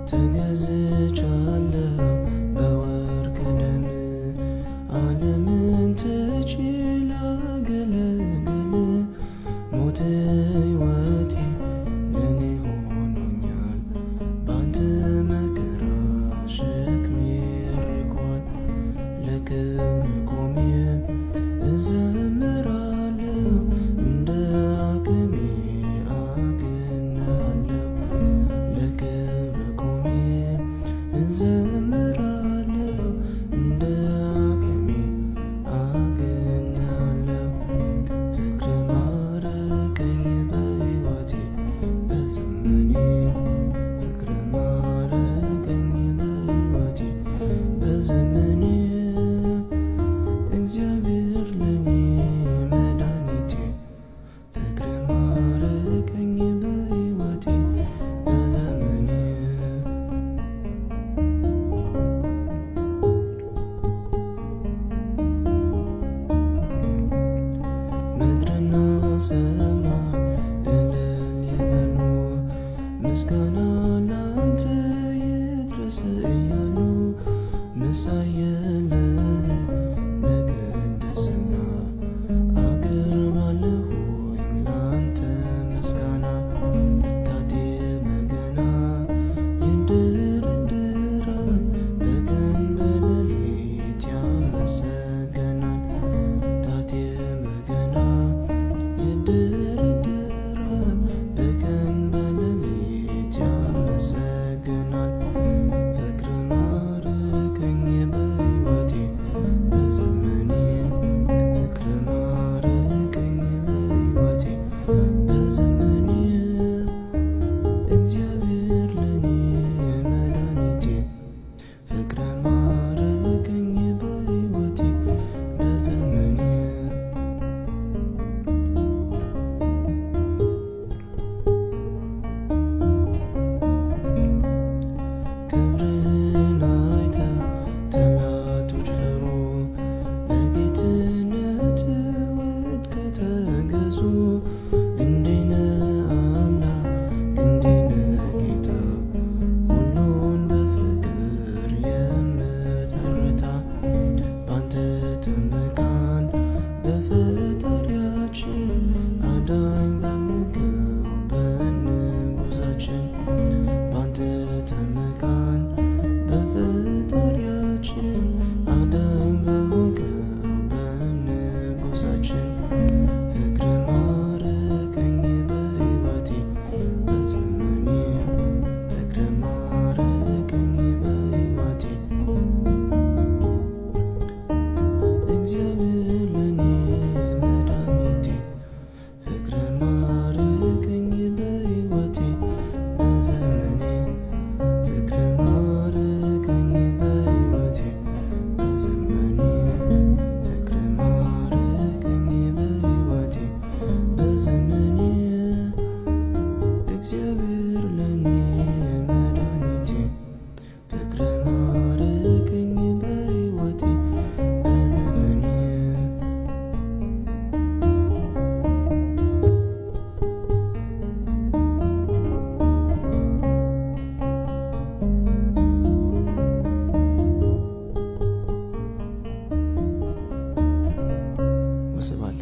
ተገዝቻለሁ በወርቅ ደም ዓለምን ትቼ ላገለግል ሞት ሕይወቴ ለኔ ሆኖኛል ባንተ መከራ ሸክሜ ርቋል ለክብር ቆሜ እዘምራለሁ እንደ አቅሜ አገናለሁ ለክብር ቆሜ እዘምራለሁ እንደ አቅሜ አገናለሁ ፍቅር ማረከኝ በሕይወቴ በዘመኔ ፍቅር ማረከኝ በሕይወቴ በዘመኔ እግዚአብሔር ለኔ መድኃኒቴ ፍቅር ማረከኝ በሕይወቴ በዘመኔ ምድርና ሰማይ እልል ይበሉ ምስጋና ላንተ ይድረስ እያሉ መሳይ የለህም ለቅድስና አቀርባለሁኝ ላንተ ምስጋና ጣቴ በገና ይንደረደራል በቀን በሌሊት ያመሰገናል ጣቴ በገና ይንደረደራል በቀን በሌሊት ያመሰገናል ፍቅር ማረከኝ በሕይወቴ በዘመኔ ፍቅር ማረከኝ በሕይወቴ በዘመኔ እግዚአብሔር ለኔ መድኃኒቴ ፍቅር ማረከኝ በሕይወቴ በዘመኔ ክብርህን አይተው ጠላቶች ፈሩ ለጌትነትህ ወድቀው ተገዙ እንዲህ ነህ አምላክ እንዲህ ነህ ጌታ ሁሉን በፍቅር የምትረታ ባንተ ተመካን በፈጣሪያችን አዳኝ በሆንከው በንጉሣችን ባንተ ተመካን በፈጣሪያችን አዳኝ በሆንከው በንጉሣችን ፍቅር ማረከኝ በሕይወቴ በዘመኔ ፍቅር ማረከኝ በሕይወቴ እግዚአብሔር ለኔ መድኃኒቴ ፍቅር ማረከኝ በሕይወቴ በዘመኔ ፍቅር ማረከኝ በሕይወቴ በዘመኔ ፍቅር ማረከኝ በሕይወቴ በዘመኔ እግዚአብሔር ለኔ መድኃኒቴ ፍቅር ማረከኝ በሕይወቴ በዘመኔ ወስብሐት